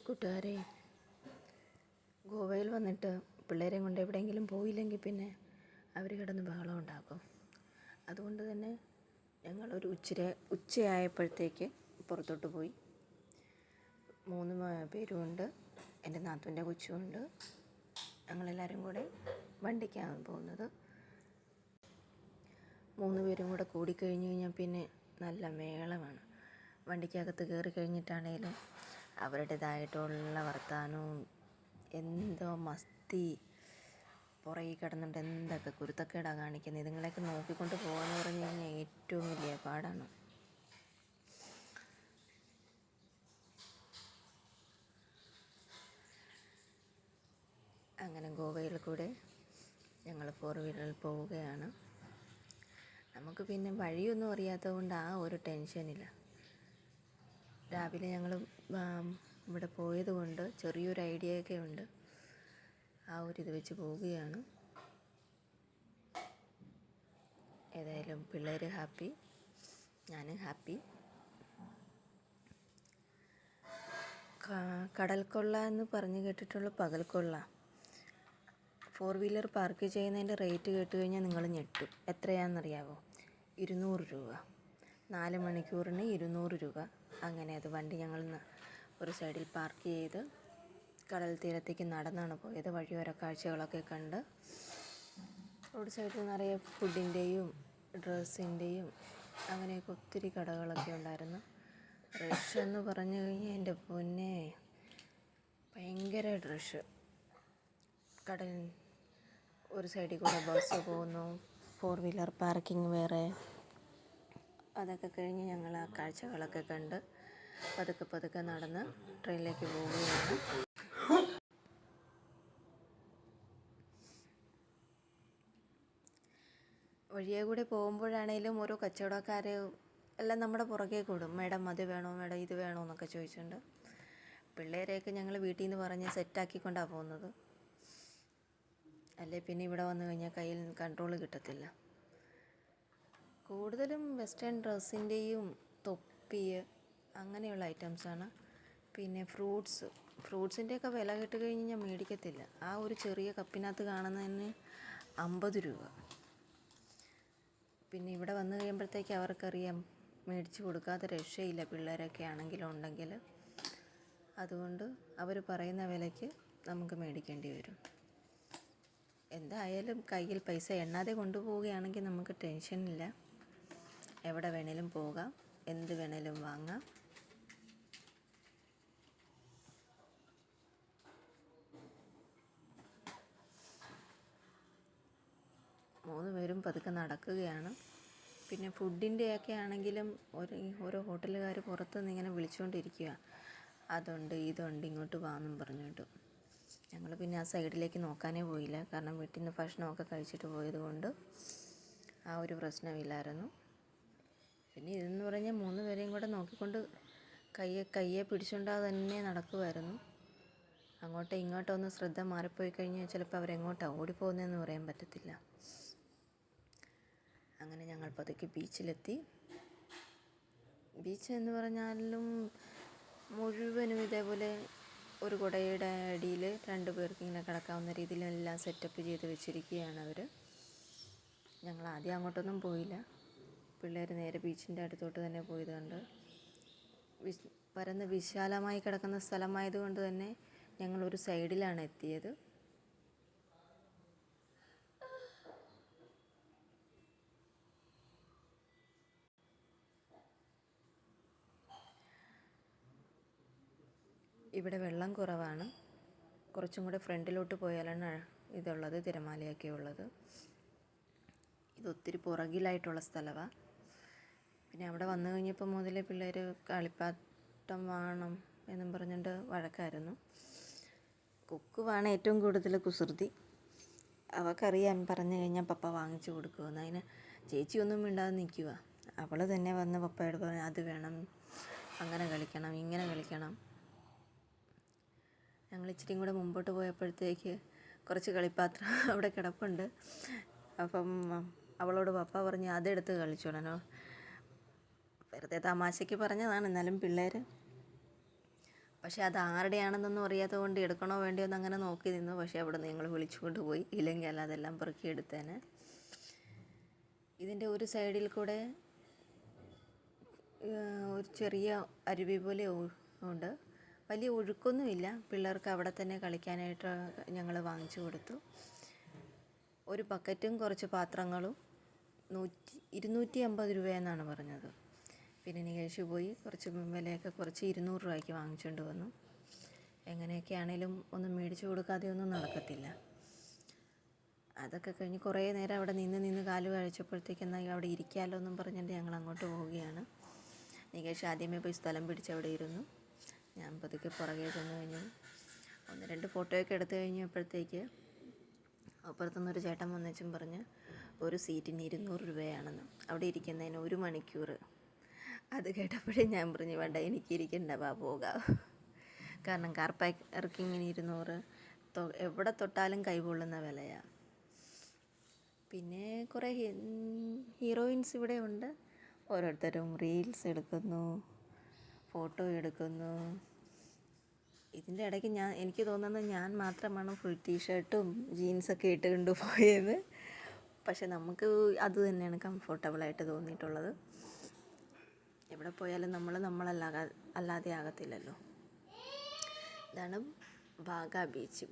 കൂട്ടുകാരെ, ഗോവയിൽ വന്നിട്ട് പിള്ളേരെയും കൊണ്ട് എവിടെയെങ്കിലും പോയില്ലെങ്കിൽ പിന്നെ അവർ കിടന്ന് ബഹളം ഉണ്ടാക്കും. അതുകൊണ്ട് തന്നെ ഞങ്ങളൊരു ഉച്ചയായപ്പോഴത്തേക്ക് പുറത്തോട്ട് പോയി. 3 പേരുമുണ്ട്, എൻ്റെ നാത്തൂൻ്റെ കൊച്ചുമുണ്ട്. ഞങ്ങളെല്ലാവരും കൂടെ വണ്ടിക്കാണ് പോകുന്നത്. 3 പേരും കൂടെ കൂടിക്കഴിഞ്ഞ് കഴിഞ്ഞാൽ പിന്നെ നല്ല മേളമാണ്. വണ്ടിക്കകത്ത് കയറി കഴിഞ്ഞിട്ടാണേലും അവരുടേതായിട്ടുള്ള വർത്തമാനവും എന്തോ മസ്തി പുറകിൽ കിടന്നിട്ട് എന്തൊക്കെ കുരുത്തക്കേടാണ് കാണിക്കുന്നത്. ഇതുങ്ങളെയൊക്കെ നോക്കിക്കൊണ്ട് പോകാമെന്ന് പറഞ്ഞു കഴിഞ്ഞാൽ ഏറ്റവും വലിയ പാടാണ്. അങ്ങനെ ഗോവയിൽ കൂടെ ഞങ്ങൾ 4 വീലറിൽ പോവുകയാണ്. നമുക്ക് പിന്നെ വഴിയൊന്നും അറിയാത്തത് കൊണ്ട് ആ ഒരു ടെൻഷനില്ല. രാവിലെ ഞങ്ങൾ ഇവിടെ പോയത് കൊണ്ട് ചെറിയൊരു ഐഡിയയൊക്കെ ഉണ്ട്. ആ ഒരു ഇത് വെച്ച് പോവുകയാണ്. ഏതായാലും പിള്ളേർ ഹാപ്പി, ഞാനും ഹാപ്പി. കടൽക്കൊള്ള എന്ന് പറഞ്ഞു കേട്ടിട്ടുള്ള പകൽക്കൊള്ള 4 വീലർ പാർക്ക് ചെയ്യുന്നതിൻ്റെ റേറ്റ് കേട്ട് കഴിഞ്ഞാൽ നിങ്ങൾ ഞെട്ടും. എത്രയാണെന്നറിയാവോ? 200 രൂപ. 4 മണിക്കൂറിന് 200 രൂപ. അങ്ങനെ അത് വണ്ടി ഞങ്ങൾ ഒരു സൈഡിൽ പാർക്ക് ചെയ്ത് കടൽ തീരത്തേക്ക് നടന്നാണ് പോയത്. വഴിയോര കാഴ്ചകളൊക്കെ കണ്ട് റോഡ് സൈഡിൽ നിറയെ ഫുഡിൻ്റെയും ഡ്രസ്സിൻ്റെയും അങ്ങനെയൊക്കെ ഒത്തിരി കടകളൊക്കെ ഉണ്ടായിരുന്നു. റഷ് എന്ന് പറഞ്ഞു കഴിഞ്ഞാൽ എൻ്റെ പൊന്നെ, ഭയങ്കര റഷ്. കടൽ ഒരു സൈഡിൽ കൂടെ ബസ് പോകുന്നു, 4 വീലർ പാർക്കിംഗ് വേറെ. അതൊക്കെ കഴിഞ്ഞ് ഞങ്ങൾ ആ കാഴ്ചകളൊക്കെ കണ്ട് പതുക്കെ നടന്ന് ട്രെയിനിലേക്ക് പോവുകയാണ്. വഴിയെ കൂടെ പോകുമ്പോഴാണേലും ഓരോ കച്ചവടക്കാർ എല്ലാം നമ്മുടെ പുറകെ കൂടും. മേഡം അത് വേണോ, മേഡം ഇത് വേണോ എന്നൊക്കെ ചോദിച്ചുകൊണ്ട്. പിള്ളേരെയൊക്കെ ഞങ്ങൾ വീട്ടിൽ നിന്ന് പറഞ്ഞ് സെറ്റാക്കിക്കൊണ്ടാണ് പോകുന്നത്. അല്ലേ പിന്നെ ഇവിടെ വന്നു കഴിഞ്ഞാൽ കയ്യിൽ കൺട്രോൾ കിട്ടത്തില്ല. കൂടുതലും വെസ്റ്റേൺ ഡ്രസ്സിൻ്റെയും തൊപ്പി അങ്ങനെയുള്ള ഐറ്റംസാണ്. പിന്നെ ഫ്രൂട്ട്സിൻ്റെയൊക്കെ വില കേട്ട് കഴിഞ്ഞ് ഞാൻ മേടിക്കത്തില്ല. ആ ഒരു ചെറിയ കപ്പിനകത്ത് കാണുന്നതിന് 50 രൂപ. പിന്നെ ഇവിടെ വന്നു കഴിയുമ്പോഴത്തേക്ക് അവർക്കറിയാം മേടിച്ച് കൊടുക്കാതെ രക്ഷയില്ല, പിള്ളേരൊക്കെ ആണെങ്കിലും ഉണ്ടെങ്കിൽ. അതുകൊണ്ട് അവർ പറയുന്ന വിലയ്ക്ക് നമുക്ക് മേടിക്കേണ്ടി വരും. എന്തായാലും കയ്യിൽ പൈസ എണ്ണാതെ കൊണ്ടുപോവുകയാണെങ്കിൽ നമുക്ക് ടെൻഷനില്ല. എവിടെ വേണേലും പോകാം, എന്ത് വേണേലും വാങ്ങാം. മൂന്ന് പേരും പതുക്കെ നടക്കുകയാണ്. പിന്നെ ഫുഡിൻ്റെയൊക്കെ ആണെങ്കിലും ഓരോ ഹോട്ടലുകാർ പുറത്തുനിന്ന് ഇങ്ങനെ വിളിച്ചുകൊണ്ടിരിക്കുക, അതുണ്ട് ഇതുണ്ട് ഇങ്ങോട്ട് വാന്നും പറഞ്ഞിട്ട്. ഞങ്ങൾ പിന്നെ ആ സൈഡിലേക്ക് നോക്കാനേ പോയില്ല. കാരണം വീട്ടിൽ നിന്ന് ഭക്ഷണമൊക്കെ കഴിച്ചിട്ട് പോയത് കൊണ്ട് ആ ഒരു പ്രശ്നമില്ലായിരുന്നു. പിന്നെ ഇതെന്ന് പറഞ്ഞാൽ 3 പേരെയും കൂടെ നോക്കിക്കൊണ്ട് കയ്യെ പിടിച്ചുകൊണ്ടാ തന്നെ നടക്കുമായിരുന്നു. അങ്ങോട്ടോ ഇങ്ങോട്ടോ ഒന്ന് ശ്രദ്ധ മാറിപ്പോയി കഴിഞ്ഞാൽ ചിലപ്പോൾ അവരെങ്ങോട്ടാണ് ഓടിപ്പോകുന്നതെന്ന് പറയാൻ പറ്റത്തില്ല. അങ്ങനെ ഞങ്ങൾ പതുക്കെ ബീച്ചിലെത്തി. ബീച്ച് എന്ന് പറഞ്ഞാലും മുഴുവനും ഇതേപോലെ ഒരു കുടയുടെ അടിയിൽ 2 പേർക്ക് ഇങ്ങനെ കിടക്കാവുന്ന രീതിയിലെല്ലാം സെറ്റപ്പ് ചെയ്ത് വെച്ചിരിക്കുകയാണ് അവർ. ഞങ്ങൾ ആദ്യം അങ്ങോട്ടൊന്നും പോയില്ല. പിള്ളേർ നേരെ ബീച്ചിൻ്റെ അടുത്തോട്ട് തന്നെ പോയത് കൊണ്ട് പരന്ന് വിശാലമായി കിടക്കുന്ന സ്ഥലമായതുകൊണ്ട് തന്നെ ഞങ്ങളൊരു സൈഡിലാണ് എത്തിയത്. ഇവിടെ വെള്ളം കുറവാണ്. കുറച്ചും കൂടെ ഫ്രണ്ടിലോട്ട് പോയാലാണ് ഇതുള്ളത്, തിരമാലയൊക്കെ ഉള്ളത്. ഇതൊത്തിരി പുറകിലായിട്ടുള്ള സ്ഥലമാണ്. പിന്നെ അവിടെ വന്നു കഴിഞ്ഞപ്പോൾ മുതൽ പിള്ളേർ കളിപ്പാട്ടം വേണം എന്നും പറഞ്ഞുകൊണ്ട് വഴക്കായിരുന്നു. കുക്കുവാണ് ഏറ്റവും കൂടുതൽ കുസൃതി. അവൾക്കറിയാം പറഞ്ഞു കഴിഞ്ഞാൽ പപ്പ വാങ്ങിച്ചു കൊടുക്കുമെന്ന്. അതിന് ചേച്ചിയൊന്നും മിണ്ടാതെ നിൽക്കുക. അവൾ തന്നെ വന്ന് പപ്പയോട് പറഞ്ഞു അത് വേണം, അങ്ങനെ കളിക്കണം, ഇങ്ങനെ കളിക്കണം. ഞങ്ങൾ ഇച്ചിരിയും കൂടെ മുമ്പോട്ട് പോയപ്പോഴത്തേക്ക് കുറച്ച് കളിപ്പാത്രം അവിടെ കിടപ്പുണ്ട്. അപ്പം അവളോട് പപ്പ പറഞ്ഞ് അതെടുത്ത് കളിച്ചോളനോ. വെറുതെ തമാശയ്ക്ക് പറഞ്ഞതാണ്. എന്നാലും പിള്ളേർ പക്ഷേ അത് ആരുടെയാണെന്നൊന്നും അറിയാത്തത് കൊണ്ട് എടുക്കണോ വേണ്ടിയോ എന്ന് അങ്ങനെ നോക്കി നിന്നു. പക്ഷേ അവിടെ നിന്ന് ഞങ്ങൾ വിളിച്ചുകൊണ്ട് പോയി. ഇല്ലെങ്കിൽ അതെല്ലാം പെറുക്കി എടുത്തേനെ. ഇതിൻ്റെ ഒരു സൈഡിൽ കൂടെ ഒരു ചെറിയ അരുവി പോലെ ഉണ്ട്. വലിയ ഒഴുക്കൊന്നുമില്ല. പിള്ളേർക്ക് അവിടെ തന്നെ കളിക്കാനായിട്ട് ഞങ്ങൾ വാങ്ങിച്ചു കൊടുത്തു. ഒരു ബക്കറ്റും കുറച്ച് പാത്രങ്ങളും 250 രൂപയെന്നാണ് പറഞ്ഞത്. പിന്നെ നികേഷ് പോയി കുറച്ച് വിലയൊക്കെ കുറച്ച് 200 രൂപയ്ക്ക് വാങ്ങിച്ചുകൊണ്ട് വന്നു. എങ്ങനെയൊക്കെ ആണെങ്കിലും ഒന്നും മേടിച്ചു കൊടുക്കാതെ ഒന്നും നടക്കത്തില്ല. അതൊക്കെ കഴിഞ്ഞ് കുറേ നേരം അവിടെ നിന്ന് കാല് കഴിച്ചപ്പോഴത്തേക്ക് എന്നാൽ അവിടെ ഇരിക്കാമല്ലോ എന്നും പറഞ്ഞിട്ട് ഞങ്ങൾ അങ്ങോട്ട് പോവുകയാണ്. നികേഷ് ആദ്യമേ പോയി സ്ഥലം പിടിച്ച് അവിടെ ഇരുന്നു. ഞാൻ പതുക്കെ പുറകെ ചെന്ന് കഴിഞ്ഞു. 1-2 ഫോട്ടോയൊക്കെ എടുത്തു കഴിഞ്ഞപ്പോഴത്തേക്ക് അപ്പുറത്തുനിന്നൊരു ചേട്ടൻ വന്നേച്ചും പറഞ്ഞ് ഒരു സീറ്റിന് 200 രൂപയാണെന്ന്, അവിടെ ഇരിക്കുന്നതിന് 1 മണിക്കൂർ. അത് കേട്ടപ്പോഴേ ഞാൻ പറഞ്ഞു വേണ്ട, എനിക്കിരിക്കണ്ട, പോകാം. കാരണം കാർ പാർക്കിങ്ങിന് 200, എവിടെ തൊട്ടാലും കൈപൊള്ളുന്ന വിലയാണ്. പിന്നെ കുറേ ഹീറോയിൻസ് ഇവിടെ ഉണ്ട്. ഓരോരുത്തരും റീൽസ് എടുക്കുന്നു, ഫോട്ടോ എടുക്കുന്നു. ഇതിൻ്റെ ഇടയ്ക്ക് എനിക്ക് തോന്നുന്നത് ഞാൻ മാത്രമാണ് ഫുൾ ടീഷർട്ടും ജീൻസൊക്കെ ഇട്ട് കൊണ്ടുപോയത്. പക്ഷെ നമുക്ക് അത് തന്നെയാണ് കംഫർട്ടബിളായിട്ട് തോന്നിയിട്ടുള്ളത്. എവിടെ പോയാലും നമ്മളല്ലാതെ ആകത്തില്ലല്ലോ. ഇതാണ് ബാഗ ബീച്ച്.